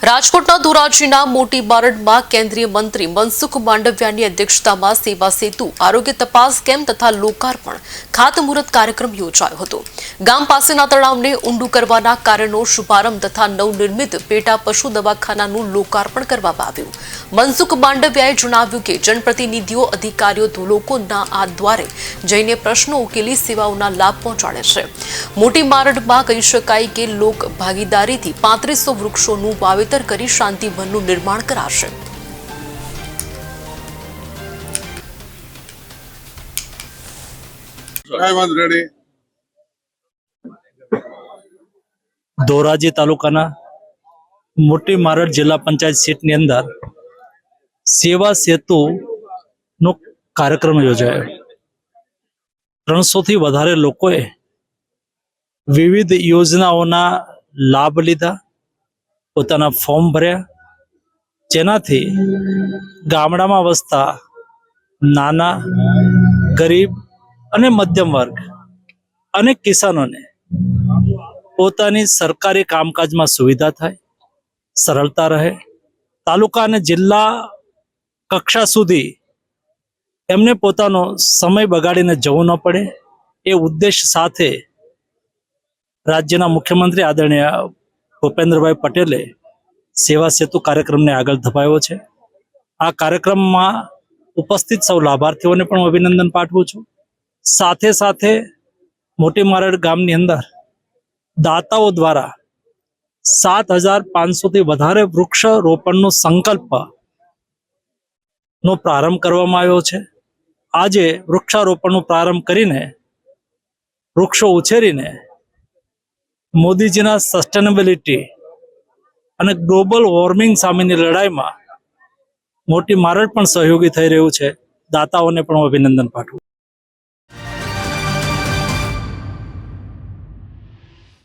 રાજકોટના ધોરાજીના મોટી બારડમાં કેન્દ્રીય મંત્રી મનસુખ માંડવિયાની અધ્યક્ષતામાં સેવા સેતુ આરોગ્ય તપાસ કેમ્પ તથા લોકાર્પણ ખાતમુહૂર્ત કાર્યક્રમ યોજાયો હતો। ગામ પાસેના તળાવને ઊંડું કરવાના કાર્યનો શુભારંભ તથા નવનિર્મિત પેટા પશુ દવાખાનાનું લોકાર્પણ કરવામાં આવ્યું। મનસુખ માંડવિયાએ જણાવ્યું કે જનપ્રતિનિધિઓ અધિકારીઓ લોકોના આ દ્વારે જઈને પ્રશ્નો ઉકેલી સેવાઓના લાભ પહોંચાડે છે। મોટી બારડમાં કહી શકાય કે લોક ભાગીદારીથી 3500 વૃક્ષોનું વાવેતર કરી શાંતિવનનું નિર્માણ કરાશે। ધોરાજી તાલુકાના મોટી મારડ જિલ્લા પંચાયત સીટની અંદર સેવા સેતુ નો કાર્યક્રમ યોજાયો। 300 થી વધારે લોકોએ વિવિધ યોજનાઓના લાભ લીધા, પોતાના ફોર્મ ભર્યા, જેનાથી ગામડામાં વસતા નાના, ગરીબ અને મધ્યમ વર્ગ અને કિસાનોને પોતાની સરકારી કામકાજમાં સુવિધા થાય, સરળતા રહે, તાલુકા અને જિલ્લા કક્ષા સુધી એમને પોતાનો સમય બગાડીને જવું ન પડે, એ ઉદ્દેશ સાથે રાજ્યના મુખ્યમંત્રી આદરણીય ભૂપેન્દ્રભાઈ પટેલે સેવા સેતુ કાર્યક્રમને આગળ ધપાવ્યો છે। આ કાર્યક્રમમાં ઉપસ્થિત સૌ લાભાર્થીઓને પણ અભિનંદન પાઠવું છું। સાથે સાથે મોટી મારડ ગામની અંદર દાતાઓ દ્વારા 7500 થી વધારે વૃક્ષ રોપણનો સંકલ્પ નો પ્રારંભ કરવામાં આવ્યો છે। આજે વૃક્ષારોપણનો પ્રારંભ કરીને વૃક્ષો ઉછેરીને મોદીજીના સસ્ટેનેબિલિટી અને ગ્લોબલ વોર્મિંગ સામેની લડાઈમાં મોટી મારડ પણ સહયોગી થઈ રહ્યું છે। દાતાઓને પણ અભિનંદન પાઠવું।